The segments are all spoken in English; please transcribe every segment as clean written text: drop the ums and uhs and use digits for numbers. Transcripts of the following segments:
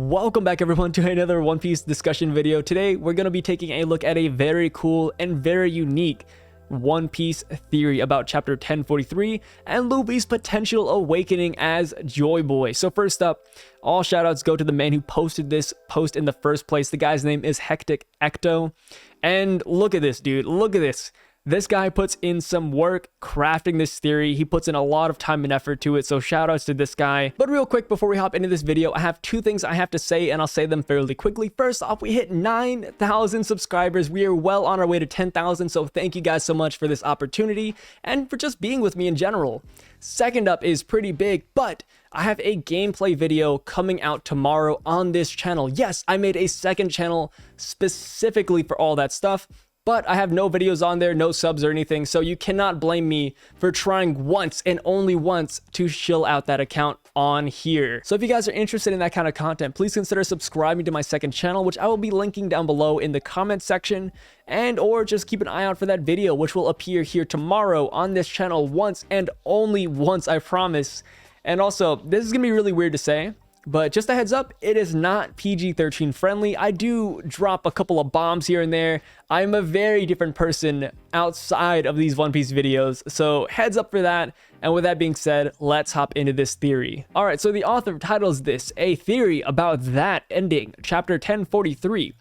Welcome back everyone to another One Piece discussion video. Today we're going to be taking a look at a very cool and very unique One Piece theory about chapter 1043 and Luffy's potential awakening as Joyboy. So first up, all shoutouts go to the man who posted this post in the first place. The guy's name is Hectic Ecto. And look at this, dude. Look at this. This guy puts in some work crafting this theory. He puts in a lot of time and effort to it, so shoutouts to this guy. But real quick, before we hop into this video, I have two things I have to say, and I'll say them fairly quickly. First off, we hit 9,000 subscribers. We are well on our way to 10,000, so thank you guys so much for this opportunity and for just being with me in general. Second up is pretty big, but I have a gameplay video coming out tomorrow on this channel. Yes, I made a second channel specifically for all that stuff. But I have no videos on there, no subs or anything, so you cannot blame me for trying once and only once to shill out that account on here. So if you guys are interested in that kind of content, please consider subscribing to my second channel, which I will be linking down below in the comment section, and or just keep an eye out for that video, which will appear here tomorrow on this channel once and only once, I promise. And also, this is gonna be really weird to say, but just a heads up, it is not PG-13 friendly. I do drop a couple of bombs here and there. I'm a very different person outside of these One Piece videos, so heads up for that. And with that being said, let's hop into this theory. All right, so the author titles this A Theory About That Ending, chapter 1043.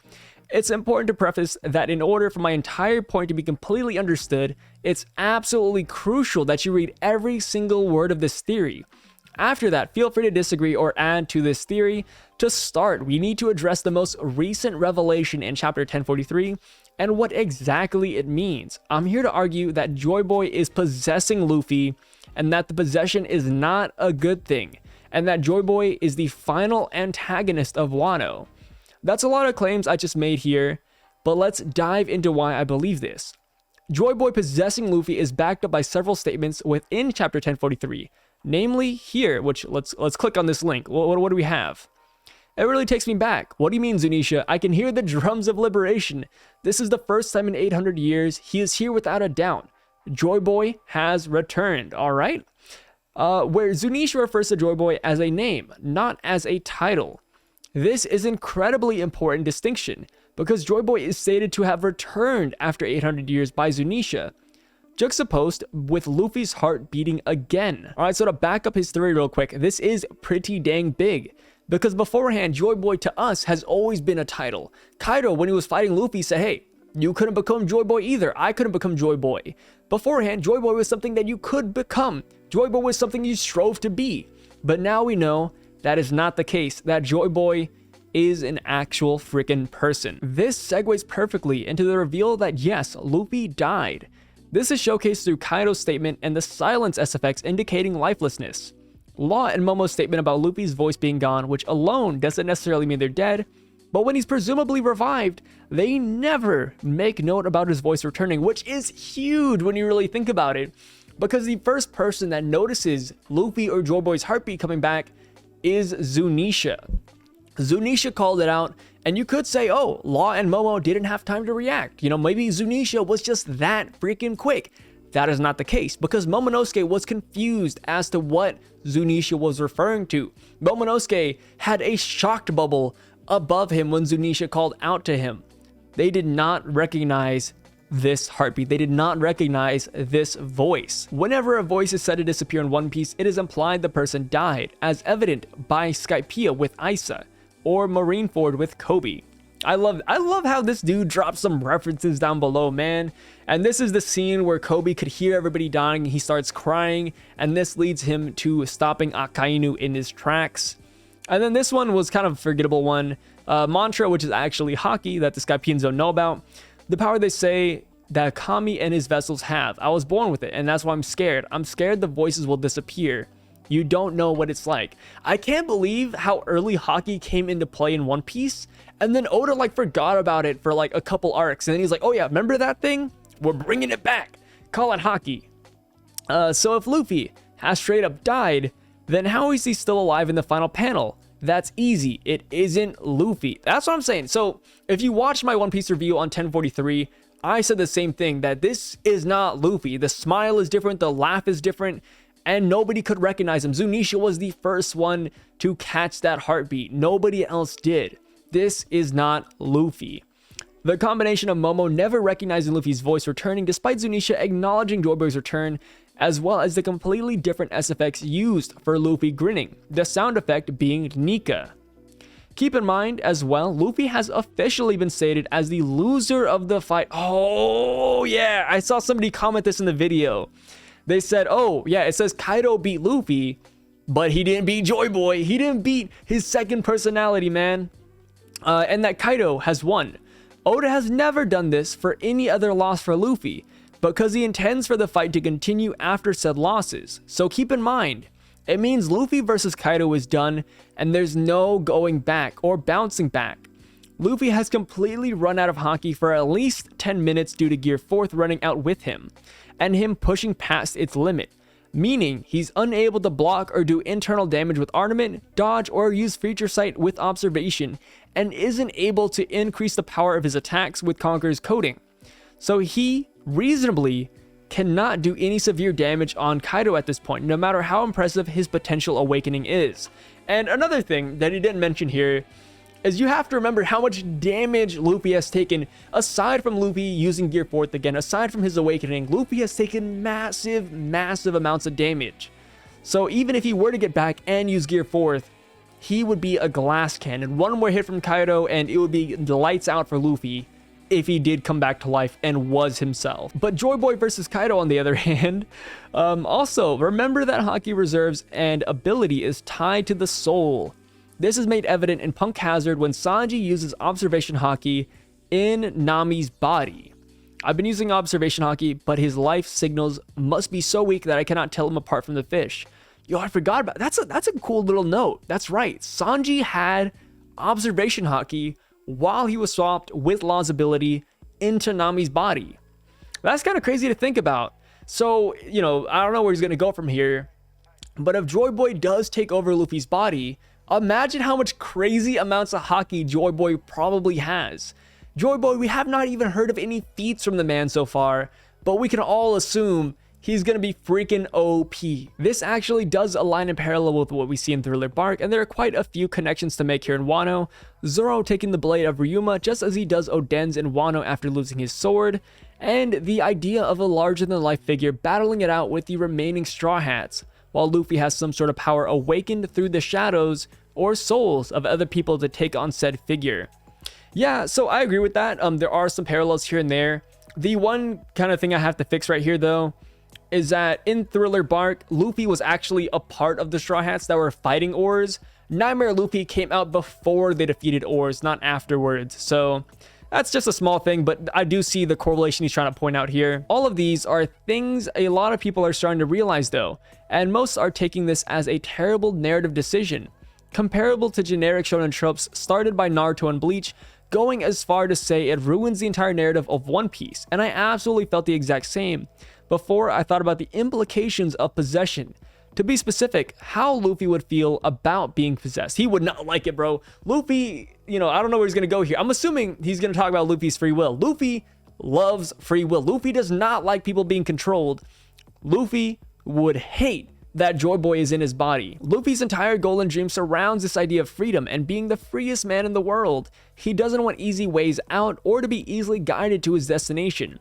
It's important to preface that in order for my entire point to be completely understood, it's absolutely crucial that you read every single word of this theory. After that, feel free to disagree or add to this theory. To start, we need to address the most recent revelation in chapter 1043 and what exactly it means. I'm here to argue that Joyboy is possessing Luffy and that the possession is not a good thing, and that Joyboy is the final antagonist of Wano. That's a lot of claims I just made here, but let's dive into why I believe this. Joyboy possessing Luffy is backed up by several statements within chapter 1043. Namely here, which let's click on this link. What do we have? It really takes me back. What do you mean, Zunisha? I can hear the drums of liberation. This is the first time in 800 years. He is here without a doubt. Joyboy has returned, all right? Where Zunisha refers to Joyboy as a name, not as a title. This is an incredibly important distinction because Joyboy is stated to have returned after 800 years by Zunisha, juxtaposed with Luffy's heart beating again. All right, so to back up his theory real quick, this is pretty dang big because beforehand, Joyboy to us has always been a title. Kaido, when he was fighting Luffy, said, hey, you couldn't become Joyboy either. I couldn't become Joyboy. Beforehand, Joyboy was something that you could become. Joyboy was something you strove to be. But now we know that is not the case, that Joyboy is an actual freaking person. This segues perfectly into the reveal that yes, Luffy died. This is showcased through Kaido's statement and the silence SFX indicating lifelessness. Law and Momo's statement about Luffy's voice being gone, which alone doesn't necessarily mean they're dead, but when he's presumably revived, they never make note about his voice returning, which is huge when you really think about it, because the first person that notices Luffy or Joyboy's heartbeat coming back is Zunisha. Zunisha called it out, and you could say, oh, Law and Momo didn't have time to react. You know, maybe Zunisha was just that freaking quick. That is not the case, because Momonosuke was confused as to what Zunisha was referring to. Momonosuke had a shocked bubble above him when Zunisha called out to him. They did not recognize this heartbeat. They did not recognize this voice. Whenever a voice is said to disappear in One Piece, it is implied the person died, as evident by Skypiea with Isa, or Marineford with Kobe. I love how this dude drops some references down below, man. And this is the scene where Kobe could hear everybody dying. He starts crying, and this leads him to stopping Akainu in his tracks. And then this one was kind of a forgettable one. Mantra, which is actually Haki that the Skypeans don't know about. The power they say that Kami and his vessels have. I was born with it, and that's why I'm scared. I'm scared the voices will disappear. You don't know what it's like. I can't believe how early Haki came into play in One Piece, and then Oda like forgot about it for like a couple arcs, and then he's like, oh yeah, remember that thing? We're bringing it back. Call it Haki. So if Luffy has straight up died, then how is he still alive in the final panel? That's easy. It isn't Luffy. That's what I'm saying. So if you watch my One Piece review on 1043, I said the same thing, that this is not Luffy. The smile is different. The laugh is different. and nobody could recognize him. Zunisha was the first one to catch that heartbeat. Nobody else did. This is not Luffy. The combination of Momo never recognizing Luffy's voice returning despite Zunisha acknowledging Joyboy's return, as well as the completely different SFX used for Luffy grinning, the sound effect being Nika. Keep in mind as well, Luffy has officially been stated as the loser of the fight. Oh yeah, I saw somebody comment this in the video. They said, oh yeah, it says Kaido beat Luffy, but he didn't beat Joyboy. He didn't beat his second personality, man. And that Kaido has won. Oda has never done this for any other loss for Luffy, because he intends for the fight to continue after said losses. So keep in mind, it means Luffy versus Kaido is done, and there's no going back or bouncing back. Luffy has completely run out of haki for at least 10 minutes due to Gear 4th running out with him, and him pushing past its limit, meaning he's unable to block or do internal damage with armament, dodge, or use feature sight with observation, and isn't able to increase the power of his attacks with Conqueror's coding. So he reasonably cannot do any severe damage on Kaido at this point, no matter how impressive his potential awakening is. And another thing that he didn't mention here is you have to remember how much damage Luffy has taken. Aside from Luffy using Gear 4th again, aside from his awakening, Luffy has taken massive amounts of damage. So even if he were to get back and use Gear 4th, he would be a glass cannon. One more hit from Kaido and it would be lights out for Luffy if he did come back to life and was himself. But Joyboy versus Kaido on the other hand, also remember that haki reserves and ability is tied to the soul. This is made evident in Punk Hazard when Sanji uses observation haki in Nami's body. I've been using observation haki, but his life signals must be so weak that I cannot tell him apart from the fish. Yo, I forgot about that's a cool little note. That's right. Sanji had observation haki while he was swapped with Law's ability into Nami's body. That's kind of crazy to think about. So, you know, I don't know where he's going to go from here, but if Joyboy does take over Luffy's body, imagine how much crazy amounts of haki Joyboy probably has. Joyboy, we have not even heard of any feats from the man so far, but we can all assume he's going to be freaking OP. This actually does align in parallel with what we see in Thriller Bark, and there are quite a few connections to make here in Wano. Zoro taking the blade of Ryuma just as he does Oden's in Wano after losing his sword, and the idea of a larger-than-life figure battling it out with the remaining Straw Hats, while Luffy has some sort of power awakened through the shadows or souls of other people to take on said figure. Yeah, so I agree with that. There are some parallels here and there. The one kind of thing I have to fix right here, though, is that in Thriller Bark, Luffy was actually a part of the Straw Hats that were fighting Oars. Nightmare Luffy came out before they defeated Oars, not afterwards. So that's just a small thing, but I do see the correlation he's trying to point out here. All of these are things a lot of people are starting to realize though, and most are taking this as a terrible narrative decision, comparable to generic shonen tropes started by Naruto and Bleach, going as far to say it ruins the entire narrative of One Piece, and I absolutely felt the exact same. Before I thought about the implications of possession. To be specific, how Luffy would feel about being possessed. He would not like it, bro. Luffy, you know, I don't know where he's going to go here. I'm assuming he's going to talk about Luffy's free will. Luffy loves free will. Luffy does not like people being controlled. Luffy would hate that Joyboy is in his body. Luffy's entire goal and dream surrounds this idea of freedom and being the freest man in the world. He doesn't want easy ways out or to be easily guided to his destination,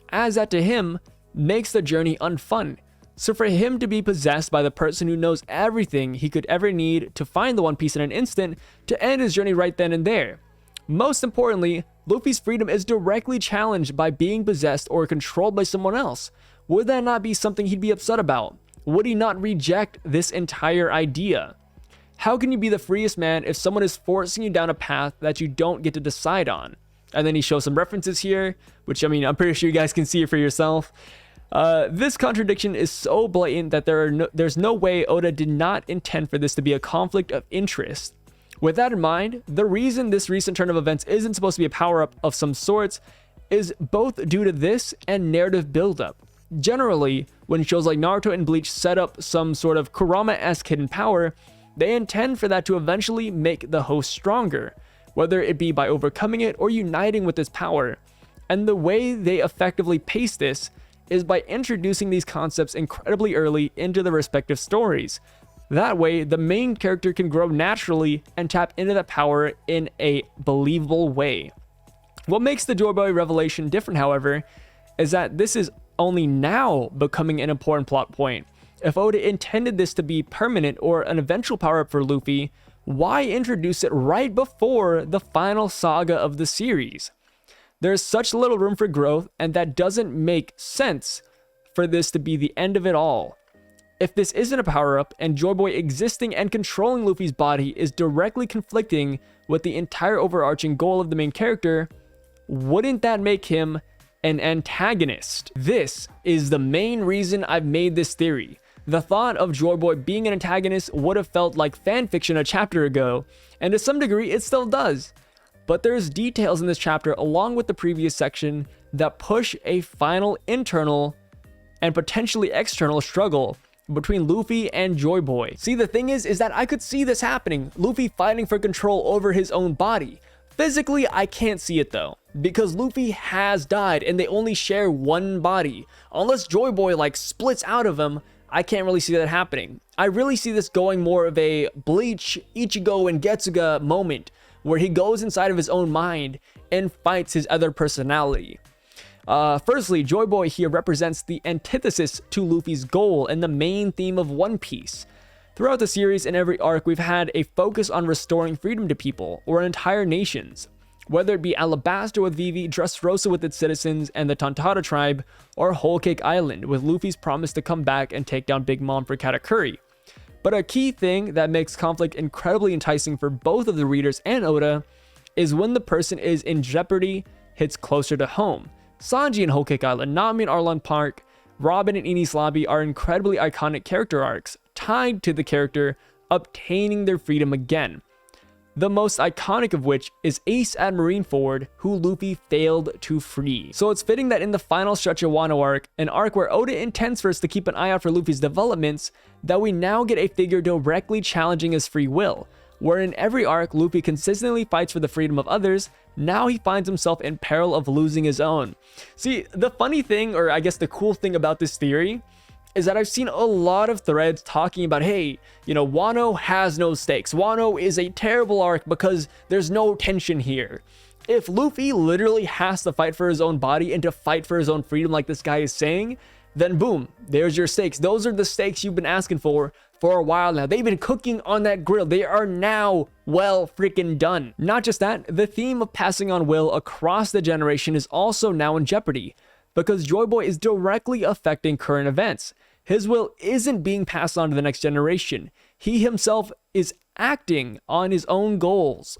as that to him makes the journey unfun. So for him to be possessed by the person who knows everything he could ever need to find the One Piece in an instant, to end his journey right then and there. Most importantly, Luffy's freedom is directly challenged by being possessed or controlled by someone else. Would that not be something he'd be upset about? Would he not reject this entire idea? How can you be the freest man if someone is forcing you down a path that you don't get to decide on? And then he shows some references here, which I mean, I'm pretty sure you guys can see it for yourself. This contradiction is so blatant that there's no way Oda did not intend for this to be a conflict of interest. With that in mind, the reason this recent turn of events isn't supposed to be a power-up of some sorts is both due to this and narrative buildup. Generally, when shows like Naruto and Bleach set up some sort of Kurama-esque hidden power, they intend for that to eventually make the host stronger, whether it be by overcoming it or uniting with this power. And the way they effectively pace this is by introducing these concepts incredibly early into the respective stories. That way, the main character can grow naturally and tap into that power in a believable way. What makes the Joyboy revelation different, however, is that this is only now becoming an important plot point. If Oda intended this to be permanent or an eventual power-up for Luffy, why introduce it right before the final saga of the series? There's such little room for growth, and that doesn't make sense for this to be the end of it all. If this isn't a power-up, and Joyboy existing and controlling Luffy's body is directly conflicting with the entire overarching goal of the main character, wouldn't that make him an antagonist? This is the main reason I've made this theory. The thought of Joyboy being an antagonist would have felt like fanfiction a chapter ago, and to some degree it still does. But there's details in this chapter along with the previous section that push a final internal and potentially external struggle between Luffy and Joyboy. See, the thing is that I could see this happening, Luffy fighting for control over his own body. Physically, I can't see it though, because Luffy has died and they only share one body. Unless Joyboy like splits out of him, I can't really see that happening. I really see this going more of a Bleach, Ichigo, and Getsuga moment, where he goes inside of his own mind and fights his other personality. Firstly, Joyboy here represents the antithesis to Luffy's goal and the main theme of One Piece. Throughout the series and every arc, we've had a focus on restoring freedom to people or entire nations. Whether it be Alabasta with Vivi, Dressrosa with its citizens and the Tantara tribe, or Whole Cake Island with Luffy's promise to come back and take down Big Mom for Katakuri. But a key thing that makes conflict incredibly enticing for both of the readers and Oda is when the person is in jeopardy hits closer to home. Sanji and Whole Cake Island, Nami and Arlong Park, Robin and Enies Lobby are incredibly iconic character arcs tied to the character obtaining their freedom again. The most iconic of which is Ace at Marineford, who Luffy failed to free. So it's fitting that in the final stretch of Wano arc, an arc where Oda intends for us to keep an eye out for Luffy's developments, that we now get a figure directly challenging his free will. Where in every arc, Luffy consistently fights for the freedom of others, now he finds himself in peril of losing his own. See, the funny thing, or I guess the cool thing about this theory, is that I've seen a lot of threads talking about, hey, you know, Wano has no stakes. Wano is a terrible arc because there's no tension here. If Luffy literally has to fight for his own body and to fight for his own freedom like this guy is saying, then boom, there's your stakes. Those are the stakes you've been asking for a while now. They've been cooking on that grill. They are now well freaking done. Not just that, the theme of passing on will across the generation is also now in jeopardy, because Joyboy is directly affecting current events. His will isn't being passed on to the next generation. He himself is acting on his own goals.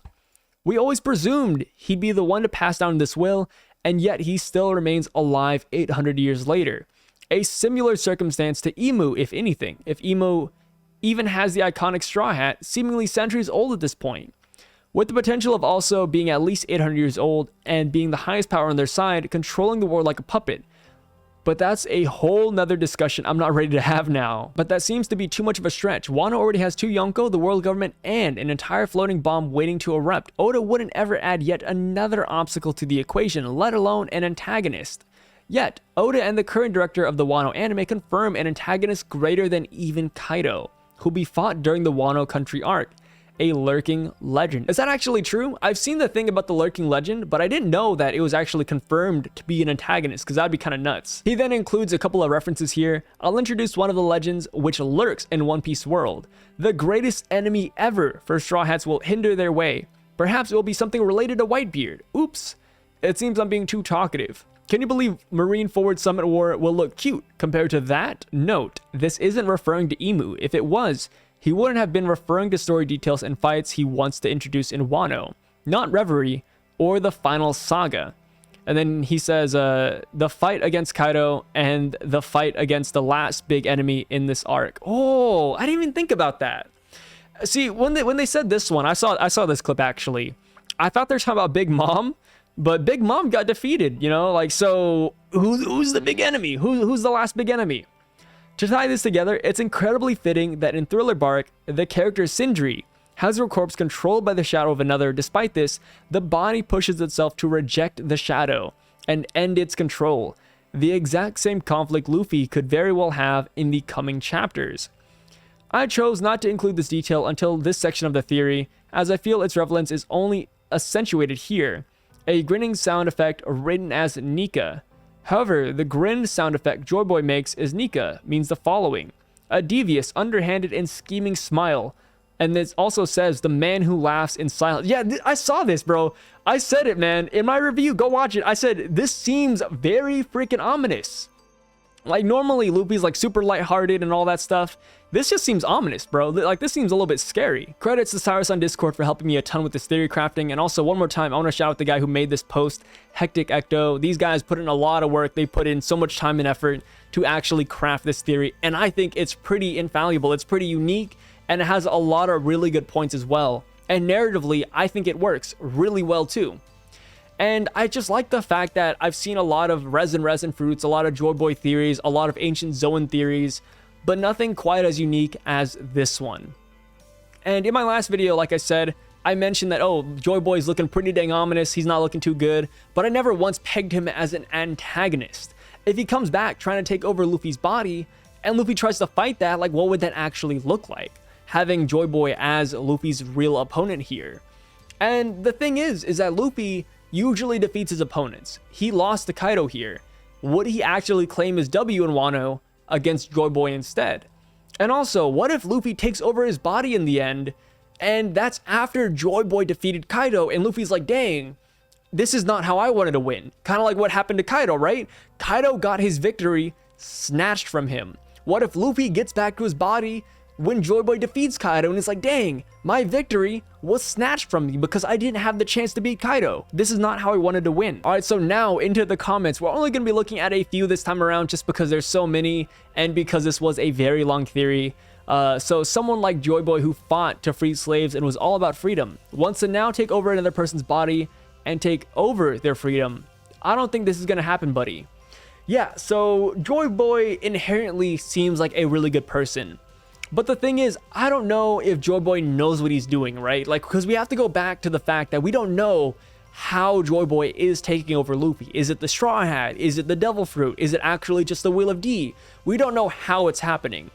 We always presumed he'd be the one to pass down this will, and yet he still remains alive 800 years later. A similar circumstance to Emu, if anything, if Emu even has the iconic straw hat, seemingly centuries old at this point. With the potential of also being at least 800 years old and being the highest power on their side, controlling the world like a puppet. But that's a whole nother discussion I'm not ready to have now. But that seems to be too much of a stretch. Wano already has 2 Yonko, the world government, and an entire floating bomb waiting to erupt. Oda wouldn't ever add yet another obstacle to the equation, let alone an antagonist. Yet, Oda and the current director of the Wano anime confirm an antagonist greater than even Kaido, who'll be fought during the Wano country arc. A lurking legend. Is that actually true? I've seen the thing about the lurking legend, but I didn't know that it was actually confirmed to be an antagonist, because that'd be kind of nuts. He then includes a couple of references here. I'll introduce one of the legends which lurks in One Piece world. The greatest enemy ever for Straw Hats will hinder their way. Perhaps it will be something related to Whitebeard. Oops. It seems I'm being too talkative. Can you believe Marineford Summit War will look cute compared to that? Note, this isn't referring to Emu. If it was, he wouldn't have been referring to story details and fights he wants to introduce in Wano, not Reverie or the final saga. And then he says, the fight against Kaido and the fight against the last big enemy in this arc. Oh, I didn't even think about that. See, when they said this one, I saw this clip actually. I thought they were talking about Big Mom, but Big Mom got defeated, you know? Like, so who's the big enemy? Who's the last big enemy? To tie this together, it's incredibly fitting that in Thriller Bark, the character Sindri has her corpse controlled by the shadow of another. Despite this, the body pushes itself to reject the shadow and end its control. the exact same conflict Luffy could very well have in the coming chapters. I chose not to include this detail until this section of the theory, as I feel its relevance is only accentuated here. A grinning sound effect written as Nika. However, the grin sound effect Joyboy makes is Nika means the following: a devious, underhanded, and scheming smile. And this also says the man who laughs in silence. Yeah, I saw this, bro. I said it, man. In my review, go watch it. I said, this seems very freaking ominous. Like, normally Luffy's like super lighthearted and all that stuff. This just seems ominous, bro. Like, this seems a little bit scary. Credits to Cyrus on Discord for helping me a ton with this theory crafting. And also, one more time, I want to shout out the guy who made this post, Hectic Ecto. These guys put in a lot of work. They put in so much time and effort to actually craft this theory. And I think it's pretty infallible. It's pretty unique. And it has a lot of really good points as well. And narratively, I think it works really well too. And I just like the fact that I've seen a lot of resin fruits, a lot of Joyboy theories, a lot of ancient Zoan theories, but nothing quite as unique as this one. And in my last video, like I said, I mentioned that, oh, Joyboy is looking pretty dang ominous, he's not looking too good, but I never once pegged him as an antagonist. If he comes back trying to take over Luffy's body, and Luffy tries to fight that, like, what would that actually look like? Having Joyboy as Luffy's real opponent here. And the thing is that Luffy usually defeats his opponents. He lost to Kaido here. Would he actually claim his W in Wano against Joyboy instead? And also, what if Luffy takes over his body in the end, and that's after Joyboy defeated Kaido, and Luffy's like, dang, this is not how I wanted to win. Kind of like what happened to Kaido, right? Kaido got his victory snatched from him. What if Luffy gets back to his body when Joyboy defeats Kaido and it's like, dang, my victory was snatched from me because I didn't have the chance to beat Kaido. This is not how I wanted to win. All right, so now into the comments. We're only going to be looking at a few this time around just because there's so many and because this was a very long theory. So someone like Joyboy who fought to free slaves and was all about freedom wants to now take over another person's body and take over their freedom. I don't think this is going to happen, buddy. Yeah, so Joyboy inherently seems like a really good person. But the thing is, I don't know if Joyboy knows what he's doing, right? Like, because we have to go back to the fact that we don't know how Joyboy is taking over Luffy. Is it the Straw Hat? Is it the Devil Fruit? Is it actually just the Wheel of D? We don't know how it's happening.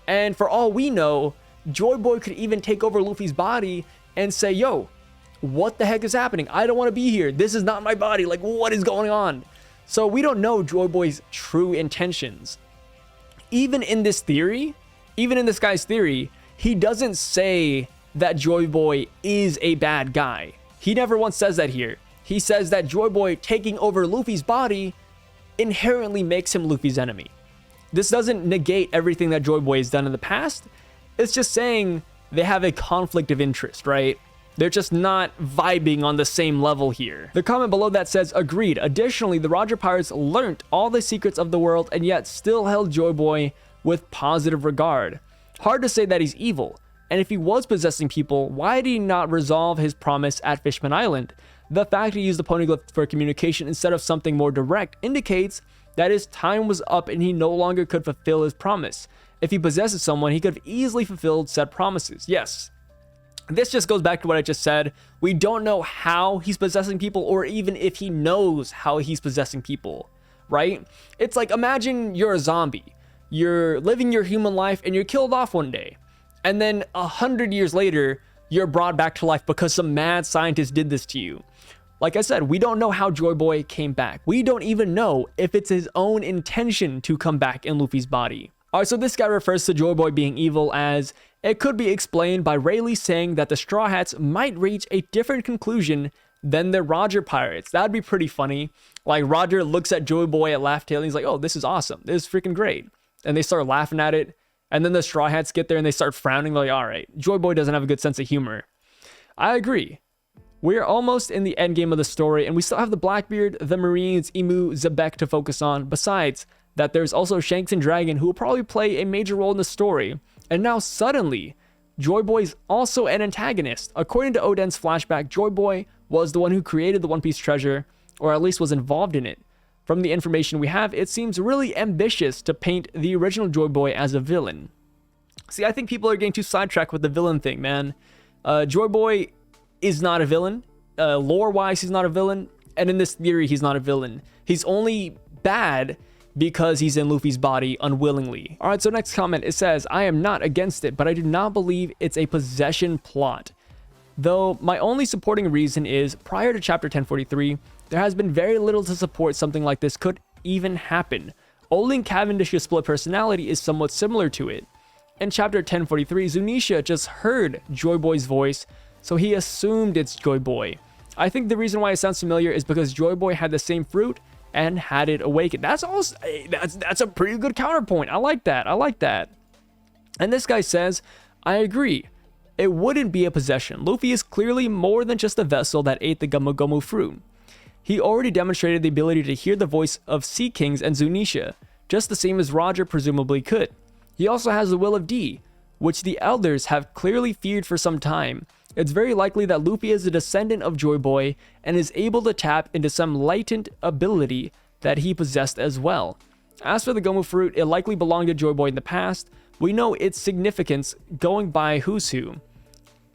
And for all we know, Joyboy could even take over Luffy's body and say, yo, what the heck is happening? I don't want to be here. This is not my body. Like, what is going on? So we don't know Joyboy's true intentions. Even in this theory, even in this guy's theory, he doesn't say that Joyboy is a bad guy. He never once says that here. He says that Joyboy taking over Luffy's body inherently makes him Luffy's enemy. This doesn't negate everything that Joyboy has done in the past. It's just saying they have a conflict of interest, right? They're just not vibing on the same level here. The comment below that says, agreed. Additionally, the Roger Pirates learnt all the secrets of the world and yet still held Joyboy with positive regard. Hard to say that he's evil, and if he was possessing people, why did he not resolve his promise at Fishman Island? The fact he used the poneglyph for communication instead of something more direct indicates that his time was up and he no longer could fulfill his promise. If he possesses someone, he could have easily fulfilled said promises. Yes. This just goes back to what I just said. We don't know how he's possessing people or even if he knows how he's possessing people, right? It's like, imagine you're a zombie. You're living your human life and you're killed off one day. And then 100 years later, you're brought back to life because some mad scientist did this to you. Like I said, we don't know how Joyboy came back. We don't even know if it's his own intention to come back in Luffy's body. Alright, so this guy refers to Joyboy being evil as it could be explained by Rayleigh saying that the Straw Hats might reach a different conclusion than the Roger Pirates. That'd be pretty funny. Like, Roger looks at Joyboy at Laugh Tale and he's like, oh, this is awesome. This is freaking great. And they start laughing at it. And then the Straw Hats get there and they start frowning. Like, all right, Joyboy doesn't have a good sense of humor. I agree. We're almost in the end game of the story, and we still have the Blackbeard, the Marines, Emu, Zebek to focus on. Besides that, there's also Shanks and Dragon, who will probably play a major role in the story. And now suddenly, Joyboy's also an antagonist. According to Oden's flashback, Joyboy was the one who created the One Piece treasure, or at least was involved in it. From the information we have, it seems really ambitious to paint the original Joyboy as a villain. See, I think people are getting too sidetracked with the villain thing, man. Joyboy is not a villain. Lore-wise, he's not a villain. And in this theory, he's not a villain. He's only bad because he's in Luffy's body unwillingly. Alright, so next comment, it says, I am not against it, but I do not believe it's a possession plot. Though my only supporting reason is, prior to chapter 1043, there has been very little to support something like this could even happen. Only Cavendish's split personality is somewhat similar to it. In chapter 1043, Zunisha just heard Joyboy's voice, so he assumed it's Joyboy. I think the reason why it sounds familiar is because Joyboy had the same fruit and had it awakened. That's a pretty good counterpoint. I like that. I like that. And this guy says, I agree. It wouldn't be a possession. Luffy is clearly more than just a vessel that ate the Gomu Gomu fruit. He already demonstrated the ability to hear the voice of Sea Kings and Zunisha, just the same as Roger presumably could. He also has the will of D, which the elders have clearly feared for some time. It's very likely that Luffy is a descendant of Joyboy and is able to tap into some latent ability that he possessed as well. As for the Gomu fruit, it likely belonged to Joyboy in the past. We know its significance going by Who's Who,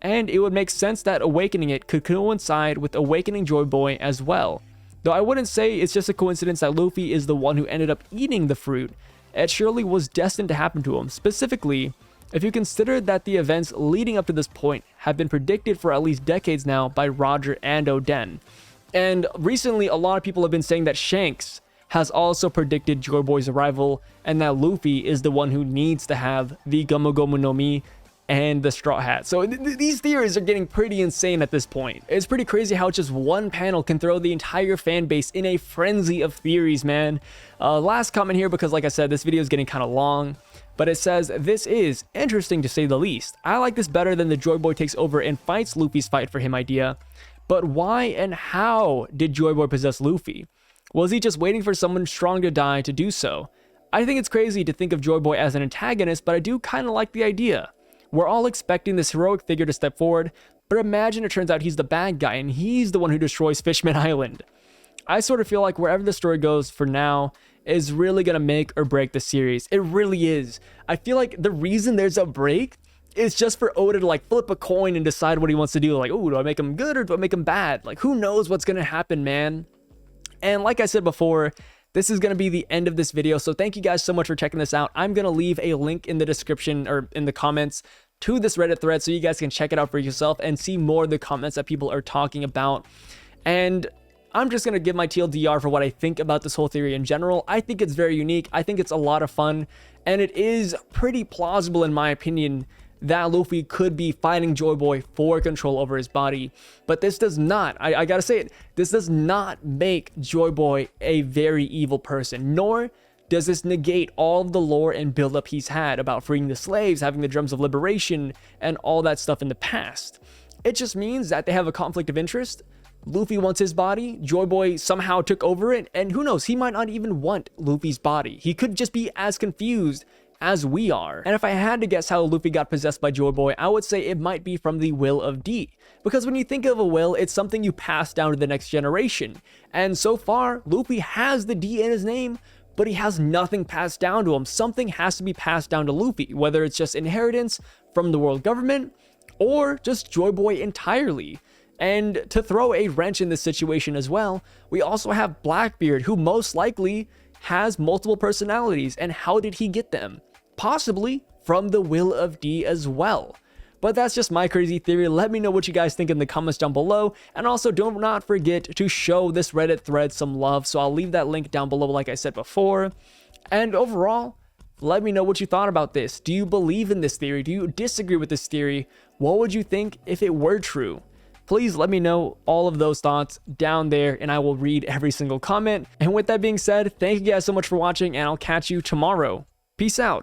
and it would make sense that awakening it could coincide with awakening Joyboy as well. Though I wouldn't say it's just a coincidence that Luffy is the one who ended up eating the fruit. It surely was destined to happen to him. Specifically, if you consider that the events leading up to this point have been predicted for at least decades now by Roger and Oden. And recently, a lot of people have been saying that Shanks has also predicted Joyboy's arrival, and that Luffy is the one who needs to have the Gomu Gomu no Mi and the Straw Hat. So these theories are getting pretty insane at this point. It's pretty crazy how just one panel can throw the entire fan base in a frenzy of theories, man. Last comment here, because like I said, this video is getting kind of long, but it says, this is interesting to say the least. I like this better than the Joyboy takes over and fights Luffy's fight for him idea. But why and how did Joyboy possess Luffy? Was he just waiting for someone strong to die to do so? I think it's crazy to think of Joyboy as an antagonist, but I do kind of like the idea. We're all expecting this heroic figure to step forward, but imagine it turns out he's the bad guy and he's the one who destroys Fishman Island. I sort of feel like wherever the story goes for now is really going to make or break the series. It really is. I feel like the reason there's a break is just for Oda to like flip a coin and decide what he wants to do. Like, oh, do I make him good or do I make him bad? Like, who knows what's going to happen, man? And like I said before, this is going to be the end of this video, so thank you guys so much for checking this out. I'm going to leave a link in the description or in the comments to this Reddit thread so you guys can check it out for yourself and see more of the comments that people are talking about. And I'm just going to give my TLDR for what I think about this whole theory in general. I think it's very unique. I think it's a lot of fun, and it is pretty plausible in my opinion that Luffy could be fighting Joyboy for control over his body. But this does not, I gotta say it, this does not make Joyboy a very evil person, nor does this negate all of the lore and buildup he's had about freeing the slaves, having the drums of liberation, and all that stuff in the past. It just means that they have a conflict of interest. Luffy wants his body, Joyboy somehow took over it, and who knows, he might not even want Luffy's body. He could just be as confused as we are. And if I had to guess how Luffy got possessed by Joyboy, I would say it might be from the will of D. Because when you think of a will, it's something you pass down to the next generation. And so far, Luffy has the D in his name, but he has nothing passed down to him. Something has to be passed down to Luffy, whether it's just inheritance from the world government, or just Joyboy entirely. And to throw a wrench in this situation as well, we also have Blackbeard, who most likely has multiple personalities. And how did he get them? Possibly from the will of D as well. But that's just my crazy theory. Let me know what you guys think in the comments down below. And also do not forget to show this Reddit thread some love. So I'll leave that link down below like I said before. And overall, let me know what you thought about this. Do you believe in this theory? Do you disagree with this theory? What would you think if it were true? Please let me know all of those thoughts down there and I will read every single comment. And with that being said, thank you guys so much for watching and I'll catch you tomorrow. Peace out.